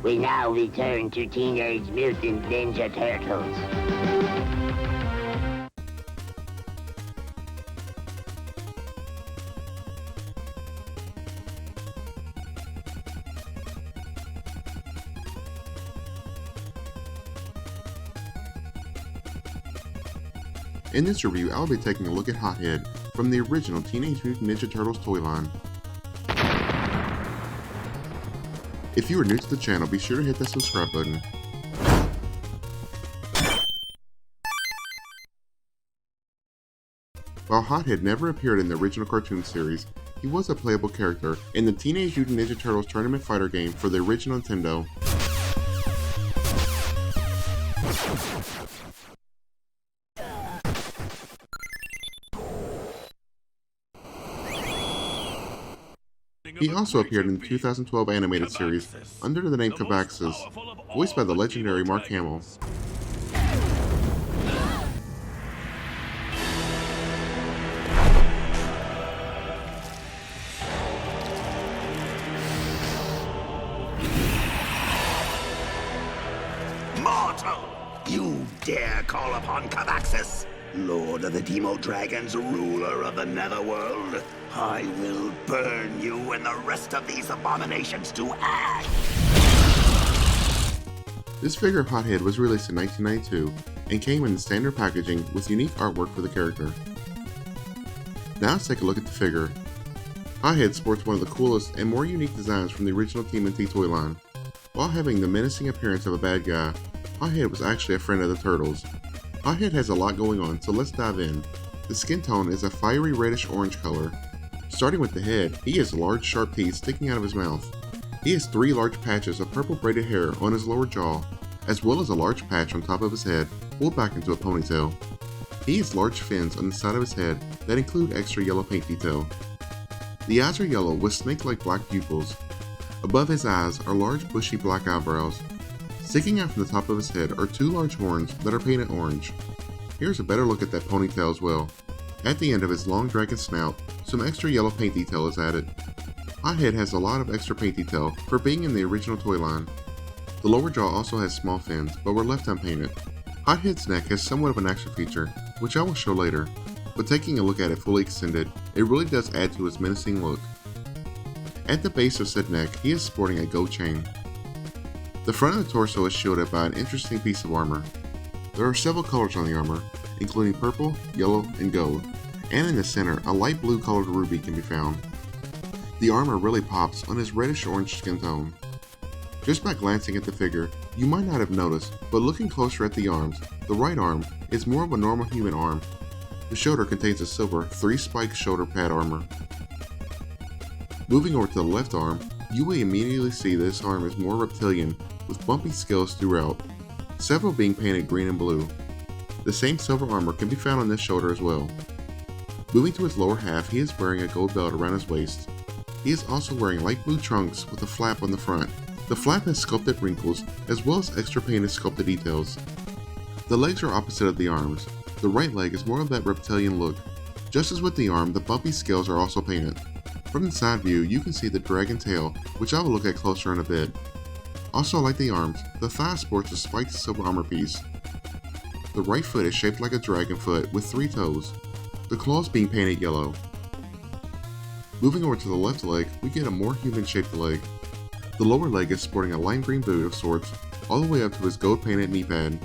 We now return to Teenage Mutant Ninja Turtles. In this review, I'll be taking a look at Hothead from the original Teenage Mutant Ninja Turtles toy line. If you are new to the channel, be sure to hit that subscribe button. While Hothead never appeared in the original cartoon series, he was a playable character in the Teenage Mutant Ninja Turtles tournament fighter game for the original Nintendo. He also appeared in the 2012 animated series under the name Cavaxis, voiced by the legendary Mark Hamill. Mortal! You dare call upon Cavaxis, Lord of the Demo Dragons, ruler of the Netherworld? I will burn you and the rest of these abominations to ash! This figure of Hothead was released in 1992 and came in the standard packaging with unique artwork for the character. Now let's take a look at the figure. Hothead sports one of the coolest and more unique designs from the original Tmnt toy line. While having the menacing appearance of a bad guy, Hothead was actually a friend of the Turtles. Hothead has a lot going on, so let's dive in. The skin tone is a fiery reddish orange color. Starting with the head, he has large sharp teeth sticking out of his mouth. He has 3 large patches of purple braided hair on his lower jaw, as well as a large patch on top of his head pulled back into a ponytail. He has large fins on the side of his head that include extra yellow paint detail. The eyes are yellow with snake-like black pupils. Above his eyes are large bushy black eyebrows. Sticking out from the top of his head are 2 large horns that are painted orange. Here's a better look at that ponytail as well. At the end of his long dragon snout, some extra yellow paint detail is added. Hothead has a lot of extra paint detail for being in the original toy line. The lower jaw also has small fins, but were left unpainted. Hothead's neck has somewhat of an action feature, which I will show later, but taking a look at it fully extended, it really does add to his menacing look. At the base of said neck, he is sporting a gold chain. The front of the torso is shielded by an interesting piece of armor. There are several colors on the armor, including purple, yellow, and gold, and in the center, a light blue colored ruby can be found. The armor really pops on his reddish-orange skin tone. Just by glancing at the figure, you might not have noticed, but looking closer at the arms, the right arm is more of a normal human arm. The shoulder contains a silver 3-spike shoulder pad armor. Moving over to the left arm, you will immediately see this arm is more reptilian with bumpy scales throughout, several being painted green and blue. The same silver armor can be found on this shoulder as well. Moving to his lower half, he is wearing a gold belt around his waist. He is also wearing light blue trunks with a flap on the front. The flap has sculpted wrinkles as well as extra painted sculpted details. The legs are opposite of the arms. The right leg is more of that reptilian look. Just as with the arm, the bumpy scales are also painted. From the side view, you can see the dragon tail, which I will look at closer in a bit. Also like the arms, the thigh sports a spiked silver armor piece. The right foot is shaped like a dragon foot with 3 toes, the claws being painted yellow. Moving over to the left leg, we get a more human-shaped leg. The lower leg is sporting a lime green boot of sorts, all the way up to his gold-painted knee pad.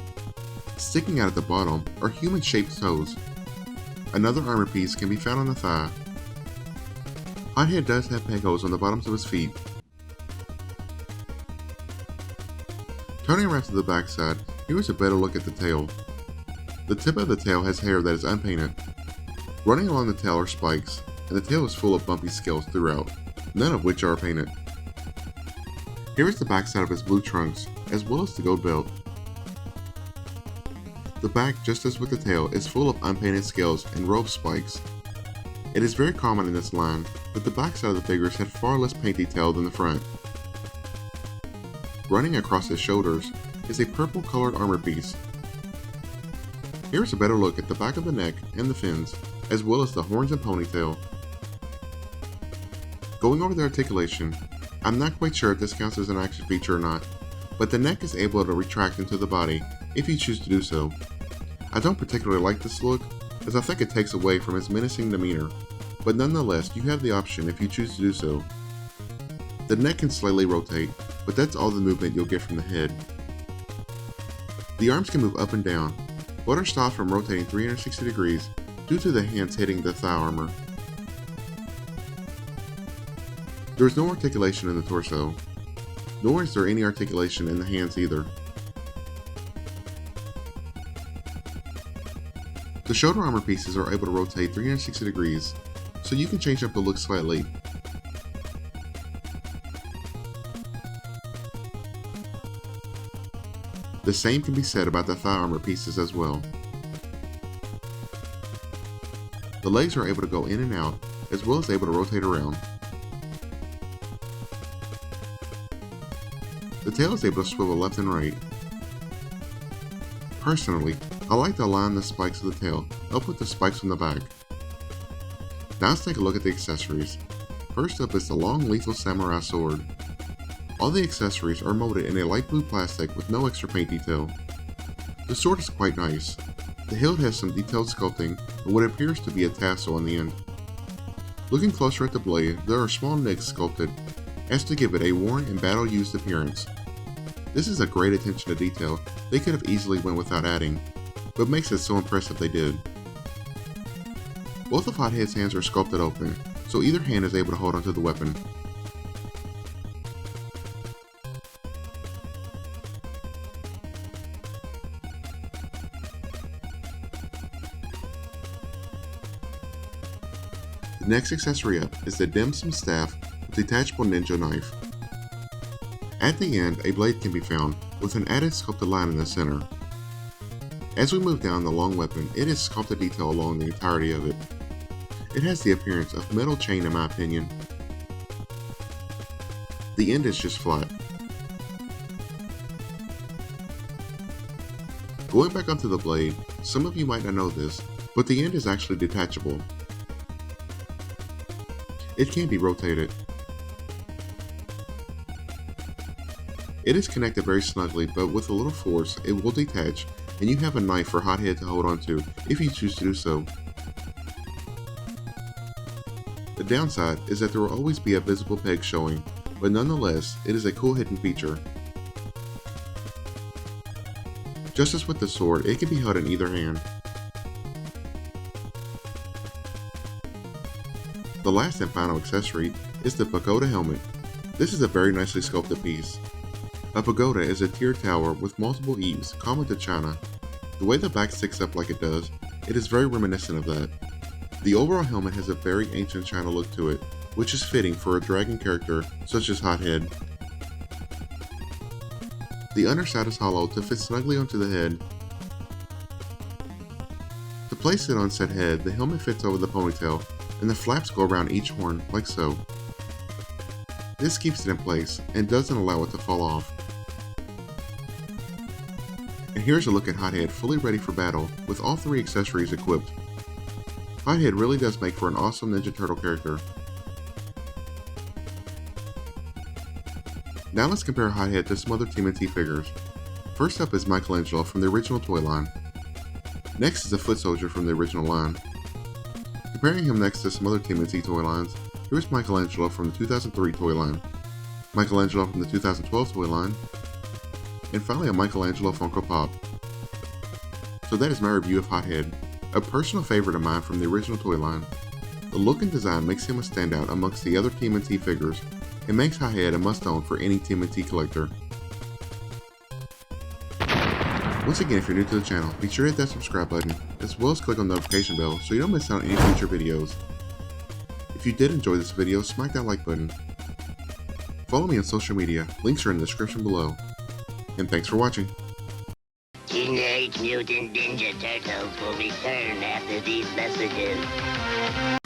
Sticking out at the bottom are human-shaped toes. Another armor piece can be found on the thigh. Hothead does have peg holes on the bottoms of his feet. Turning around to the backside, here is a better look at the tail. The tip of the tail has hair that is unpainted. Running along the tail are spikes, and the tail is full of bumpy scales throughout, none of which are painted. Here is the backside of his blue trunks, as well as the gold belt. The back, just as with the tail, is full of unpainted scales and row of spikes. It is very common in this line that the backside of the figures had far less paint detail than the front. Running across his shoulders is a purple colored armor piece. Here is a better look at the back of the neck and the fins, as well as the horns and ponytail. Going over the articulation, I'm not quite sure if this counts as an action feature or not, but the neck is able to retract into the body if you choose to do so. I don't particularly like this look, as I think it takes away from his menacing demeanor, but nonetheless you have the option if you choose to do so. The neck can slightly rotate, but that's all the movement you'll get from the head. The arms can move up and down, but are stopped from rotating 360 degrees due to the hands hitting the thigh armor. There is no articulation in the torso, nor is there any articulation in the hands either. The shoulder armor pieces are able to rotate 360 degrees, so you can change up the look slightly. The same can be said about the thigh armor pieces as well. The legs are able to go in and out, as well as able to rotate around. The tail is able to swivel left and right. Personally, I like to align the spikes of the tail up with the spikes from the back. Now let's take a look at the accessories. First up is the long lethal samurai sword. All the accessories are molded in a light blue plastic with no extra paint detail. The sword is quite nice. The hilt has some detailed sculpting and what appears to be a tassel on the end. Looking closer at the blade, there are small nicks sculpted as to give it a worn and battle-used appearance. This is a great attention to detail they could have easily went without adding, but makes it so impressive they did. Both of Hothead's hands are sculpted open, so either hand is able to hold onto the weapon. The next accessory up is the dim sum staff with detachable ninja knife. At the end, a blade can be found with an added sculpted line in the center. As we move down the long weapon, it has sculpted detail along the entirety of it. It has the appearance of metal chain in my opinion. The end is just flat. Going back onto the blade, some of you might not know this, but the end is actually detachable. It can be rotated. It is connected very snugly, but with a little force, it will detach, and you have a knife for Hothead to hold onto if you choose to do so. The downside is that there will always be a visible peg showing, but nonetheless, it is a cool hidden feature. Just as with the sword, it can be held in either hand. The last and final accessory is the pagoda helmet. This is a very nicely sculpted piece. A pagoda is a tiered tower with multiple eaves, common to China. The way the back sticks up like it does, it is very reminiscent of that. The overall helmet has a very ancient China look to it, which is fitting for a dragon character such as Hothead. The underside is hollow to fit snugly onto the head. To place it on said head, the helmet fits over the ponytail, and the flaps go around each horn, like so. This keeps it in place, and doesn't allow it to fall off. And here's a look at Hothead fully ready for battle, with all three accessories equipped. Hothead really does make for an awesome Ninja Turtle character. Now let's compare Hothead to some other Tmnt figures. First up is Michelangelo from the original toy line. Next is the Foot Soldier from the original line. Comparing him next to some other Tmnt toy lines, here's Michelangelo from the 2003 toy line, Michelangelo from the 2012 toy line, and finally a Michelangelo Funko Pop. So that is my review of Hothead, a personal favorite of mine from the original toy line. The look and design makes him a standout amongst the other Tmnt figures, and makes Hothead a must-own for any Tmnt collector. Once again, if you're new to the channel, be sure to hit that subscribe button, as well as click on the notification bell so you don't miss out on any future videos. If you did enjoy this video, smack that like button. Follow me on social media, links are in the description below. And thanks for watching. Teenage Mutant Ninja Turtles will return after these messages.